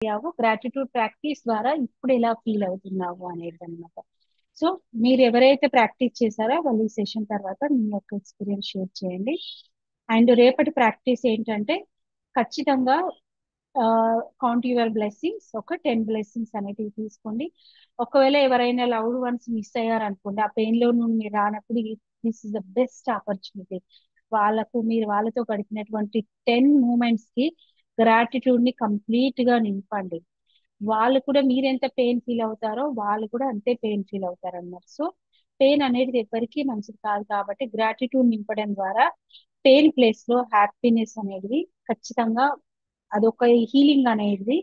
అయ్యావు, gratitude practice ద్వారా ఇప్పుడు ఎలా ఫీల్ అవుతున్నావు అనేది అనమాట. సో మీరు ఎవరైతే ప్రాక్టీస్ చేశారో వాళ్ళు ఈ సెషన్ తర్వాత మీ యొక్క ఎక్స్పీరియన్స్ షేర్ చేయండి. అండ్ రేపటి ప్రాక్టీస్ ఏంటంటే ఖచ్చితంగా కౌంట్ యువర్ బ్లెస్సింగ్స్, ఒక 10 బ్లెస్సింగ్స్ అనేటివి తీసుకోండి. ఒకవేళ ఎవరైనా లవ్డ్ వన్స్ మిస్ అయ్యారనుకోండి, ఆ పెయిన్ లో నుండి మీరు రానప్పుడు this is the best opportunity. వాళ్ళకు మీరు వాళ్ళతో గడిపినటువంటి 10 మూమెంట్స్ కి గ్రాటిట్యూడ్ ని కంప్లీట్ గా నింపండి. వాళ్ళు కూడా మీరు ఎంత పెయిన్ ఫీల్ అవుతారో వాళ్ళు కూడా అంతే పెయిన్ ఫీల్ అవుతారు అన్నమాట. సో పెయిన్ అనేది ఎవరికి మంచిది కాదు కాబట్టి గ్రాటిట్యూడ్ నింపడం ద్వారా పెయిన్ ప్లేస్ లో హ్యాపీనెస్ అనేది ఖచ్చితంగా అదొక హీలింగ్ అనేది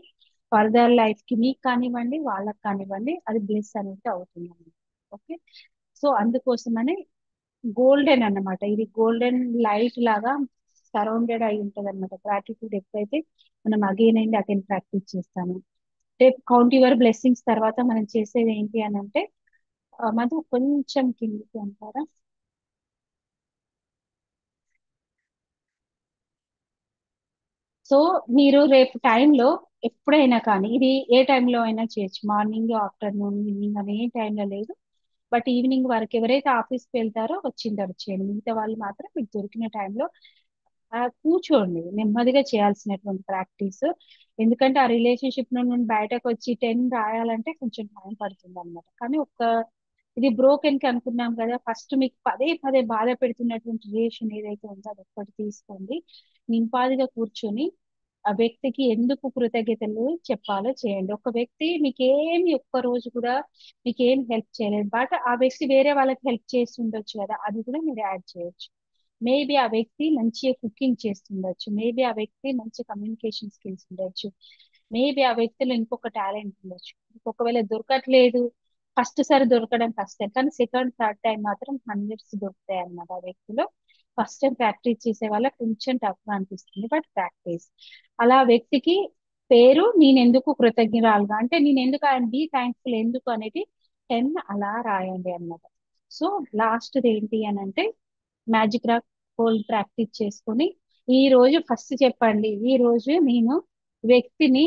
ఫర్దర్ లైఫ్ కి మీకు కానివ్వండి వాళ్ళకి కానివ్వండి అది బ్లెస్ అనేది అవుతుంది. ఓకే. సో అందుకోసమని గోల్డెన్ అన్నమాట, ఇది గోల్డెన్ లైట్ లాగా సరౌండెడ్ అయి ఉంటది అనమాట గ్రాటిట్యూడ్ ఎప్పుడైతే మనం అగైన్ అండ్ అగైన్ ప్రాక్టీస్ చేస్తాము. రేపు కౌంట్ యువర్ బ్లెస్సింగ్స్ తర్వాత మనం చేసేది ఏంటి అని అంటే మధు కొంచెం కిందికి అంటారా. సో మీరు రేపు టైంలో ఎప్పుడైనా కానీ ఇది ఏ టైంలో అయినా చేయొచ్చు, మార్నింగ్ ఆఫ్టర్నూన్ ఈవినింగ్ అని ఏ టైంలో లేదు. బట్ ఈవినింగ్ వరకు ఎవరైతే ఆఫీస్కి వెళ్తారో వచ్చిన తర్వాత చేయండి. మిగతా వాళ్ళు మాత్రం మీకు దొరికిన టైంలో కూర్చోండి, నెమ్మదిగా చేయాల్సినటువంటి ప్రాక్టీస్. ఎందుకంటే ఆ రిలేషన్షిప్ నుండి బయటకు వచ్చి 10 రాయాలంటే కొంచెం టైం పడుతుంది అనమాట. కానీ ఇది బ్రోకెన్ కి అనుకున్నాం కదా, ఫస్ట్ మీకు పదే పదే బాధ పెడుతున్నటువంటి రిలేషన్ ఏదైతే ఉందో అది ఒక్కటి తీసుకోండి. నింపాదిగా కూర్చొని ఆ వ్యక్తికి ఎందుకు కృతజ్ఞతలు చెప్పాలో చేయండి. ఒక వ్యక్తి మీకేమి ఒక్క రోజు కూడా మీకేం హెల్ప్ చేయలేదు, బట్ ఆ వ్యక్తి వేరే వాళ్ళకి హెల్ప్ చేసి ఉండొచ్చు కదా, అది కూడా మీరు యాడ్ చేయొచ్చు. మేబీ ఆ వ్యక్తి మంచిగా కుకింగ్ చేస్తుండొచ్చు, మేబీ ఆ వ్యక్తి మంచి కమ్యూనికేషన్ స్కిల్స్ ఉండొచ్చు, మేబీ ఆ వ్యక్తిలో ఇంకొక టాలెంట్ ఉండొచ్చు. ఒకవేళ దొరకట్లేదు, ఫస్ట్ సారి దొరకడం కష్టం కానీ సెకండ్ థర్డ్ టైం మాత్రం హండ్రెడ్స్ దొరుకుతాయి అన్నమాట ఆ వ్యక్తిలో. ఫస్ట్ టైం ప్రాక్టీస్ చేసే వాళ్ళకి కొంచెం టఫ్ గా అనిపిస్తుంది, బట్ ప్రాక్టీస్ అలా వ్యక్తికి పేరు నేను ఎందుకు కృతజ్ఞరాలుగా అంటే నేను ఎందుకు ఆయన బీ థ్యాంక్ఫుల్ ఎందుకు అనేది 10 అలా రాయండి అన్నమాట. సో లాస్ట్ ఏంటి అని అంటే మ్యాజిక్ రాక్ హోల్ ప్రాక్టీస్ చేసుకొని ఈ రోజు ఫస్ట్ చెప్పండి, ఈ రోజు నేను వ్యక్తిని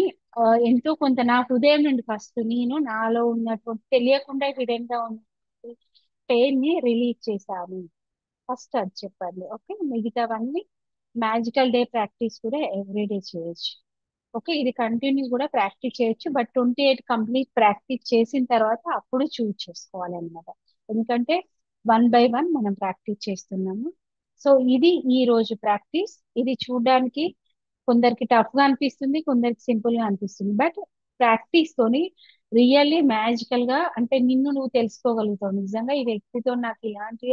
ఎంతో కొంత నా హృదయం నుండి ఫస్ట్ నేను నాలో ఉన్నటువంటి తెలియకుండా హిడెన్ గా ఉన్న పెయిన్ ని రిలీజ్ చేశాను. ఫస్ట్ అది చెప్పండి. ఓకే, మిగతావన్నీ మ్యాజికల్ డే ప్రాక్టీస్ కూడా ఎవ్రీడే చేయొచ్చు. ఓకే, ఇది కంటిన్యూ కూడా ప్రాక్టీస్ చేయొచ్చు, బట్ 28 కంప్లీట్ ప్రాక్టీస్ చేసిన తర్వాత అప్పుడు చూజ్ చేసుకోవాలి అనమాట. ఎందుకంటే 1 బై 1 మనం ప్రాక్టీస్ చేస్తున్నాము. సో ఇది ఈ రోజు ప్రాక్టీస్. ఇది చూడడానికి కొందరికి టఫ్ గా అనిపిస్తుంది, కొందరికి సింపుల్ గా అనిపిస్తుంది, బట్ ప్రాక్టీస్ తోని రియల్లీ మ్యాజికల్ గా అంటే నిన్ను నువ్వు తెలుసుకోగలుగుతావు, నిజంగా ఈ వ్యక్తితో నాకు ఇలాంటి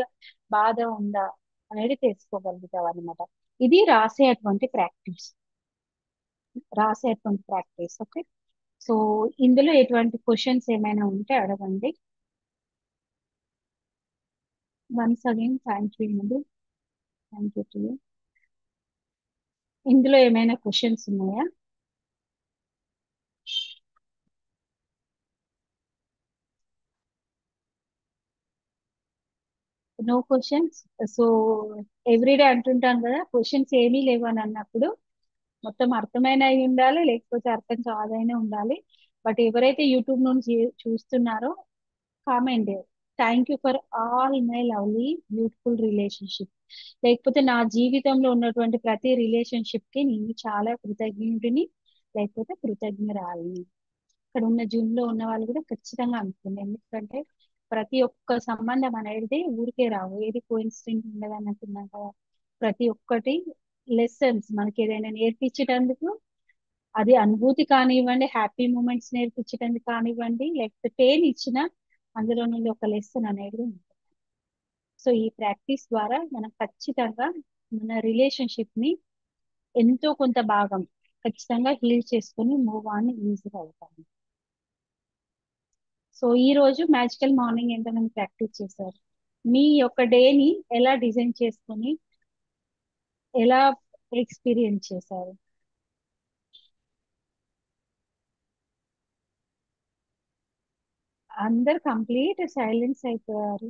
బాధ ఉందా అనేది తెలుసుకోగలుగుతావు అనమాట. ఇది రాసేటువంటి ప్రాక్టీస్. ఓకే. సో ఇందులో ఎటువంటి క్వశ్చన్స్ ఏమైనా ఉంటే అడగండి. వన్స్ అగైన్ థ్యాంక్ యూ అండి. Thank you to you. ఇందులో ఏమైనా క్వశ్చన్స్ ఉన్నాయా? No questions. సో ఎవ్రీడే అంటుంటాను కదా, క్వశ్చన్స్ ఏమీ లేవు అని అన్నప్పుడు మొత్తం అర్థమైన అయి ఉండాలి, లేకపోతే అర్థం కాదైనా ఉండాలి. బట్ ఎవరైతే యూట్యూబ్ నుంచి చూస్తున్నారో comment thank you for all my lovely beautiful relationship, లేకపోతే నా జీవితంలో ఉన్నటువంటి ప్రతి రిలేషన్షిప్ కి నేను చాలా కృతజ్ఞుడిని, లేకపోతే కృతజ్ఞరాలిని. ఇక్కడ ఉన్న జూమ్ లో ఉన్న వాళ్ళు కూడా ఖచ్చితంగా అనుకోండి. ఎందుకంటే ప్రతి ఒక్క సంబంధం అనేది ఊరికే రావు, ఏది కోఇన్సిడెంట్ ఉండదు అన్నట్టున్నాం కదా. ప్రతి ఒక్కటి లెసన్స్ మనకి ఏదైనా నేర్పించేటందుకు, అది అనుభూతి కానివ్వండి, హ్యాపీ మూమెంట్స్ నేర్పించడానికి కానివ్వండి, లేకపోతే పెయిన్ ఇచ్చిన అందులో నుండి ఒక లెసన్ అనేది ఉంటుంది. సో ఈ ప్రాక్టీస్ ద్వారా మనం ఖచ్చితంగా మన రిలేషన్షిప్ ని ఎంతో కొంత భాగం ఖచ్చితంగా హీల్ చేసుకొని మూవ్ ఆన్ ఈజీగా అవుతాము. సో ఈ రోజు మ్యాజికల్ మార్నింగ్ ఎంతమంది ప్రాక్టీస్ చేశారు? మీ యొక్క డేని ఎలా డిజైన్ చేసుకొని ఎలా ఎక్స్పీరియన్స్ చేశారు? అందరు కంప్లీట్ సైలెన్స్ అయిపోయారు.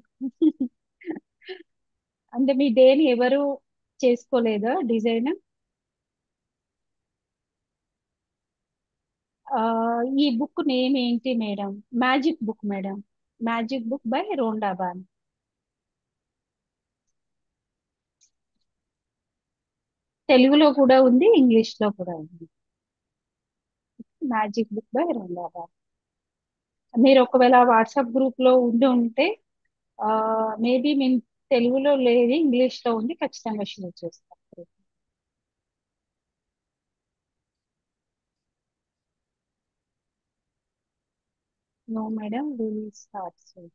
అంటే మీ డేని ఎవరు చేసుకోలేదా డిజైన్? ఆ, ఈ బుక్ నేమ్ ఏంటి madam? Magic book madam. Magic book by Rhonda Byrne. తెలుగులో కూడా ఉంది, ఇంగ్లీష్ లో కూడా ఉంది. Magic book by Rhonda Byrne. మీరు ఒకవేళ వాట్సాప్ గ్రూప్ లో ఉండి ఉంటే ఆ మేబీ మేము తెలుగులో లేదు, ఇంగ్లీష్ లో ఉంది, ఖచ్చితంగా షేర్ చేస్తాం. No madam, will start.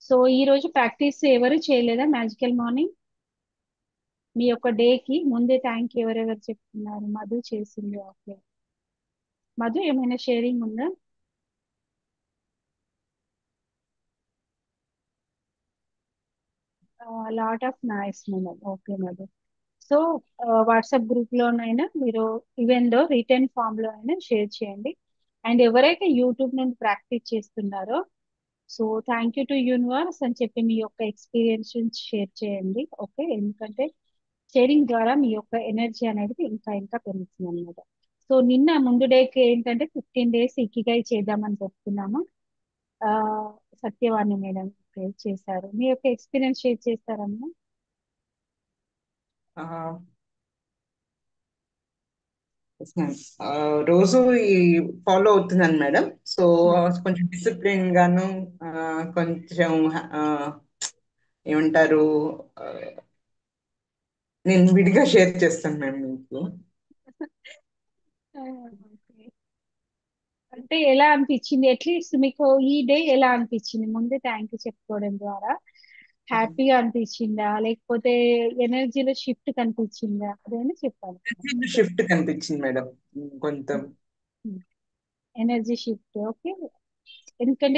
So ఈ రోజు ప్రాక్టీస్ ఎవరు చేయలేదా మ్యాజికల్ మార్నింగ్? మీ యొక్క డే కి ముందే థ్యాంక్ యూ ఎవరెవరు చెప్తున్నారు? మధు చేసింది, ఓకే. మధు ఏమైనా షేరింగ్ ఉందా? Lot of nice madam, okay Madhu. So WhatsApp group లోనైనా మీరు ఈవెన్ దో రిటర్న్ ఫామ్ లో అయినా షేర్ చేయండి. అండ్ ఎవరైతే యూట్యూబ్ నుండి ప్రాక్టీస్ చేస్తున్నారో, so thank you to universe అని చెప్పి మీ యొక్క ఎక్స్పీరియన్స్ షేర్ చేయండి, ఓకే. ఎందుకంటే షేరింగ్ ద్వారా మీ యొక్క ఎనర్జీ అనేది ఇంకా ఇంకా పెరుగుతుంది అనమాట. సో నిన్న ముందు డేకి ఏంటంటే 15 డేస్ ఇకిగై చేద్దామని చెప్తున్నాము. ఆ సత్యవాణి మేడం షేర్ చేశారు, మీ యొక్క ఎక్స్పీరియన్స్ షేర్ చేస్తారమ్మా. ఆ, yes, ma'am. ఆ, రోజు ఈ ఫాలో అవుతున్నాను మేడం. సో కొంచెం డిసిప్లిన్ గాను, ఆ, కొంచెం ఆ, ఏమంటారు, ఆ, నేను విడిగా షేర్ చేస్తాను మ్యామ్ మీకు. ఓకే. అంటే ఎలా అనిపించింది అట్లీస్ట్ మీకు ఈ డే ఎలా అనిపించింది ముందే థ్యాంక్ యూ చెప్పుకోవడం ద్వారా? హ్యాపీగా అనిపించిందా, లేకపోతే ఎనర్జీలో షిఫ్ట్ కనిపించిందా? అదేనా చెప్పాలి. షిఫ్ట్ కనిపించింది మేడం కొంచెం. Energy shift, okay. ఎందుకంటే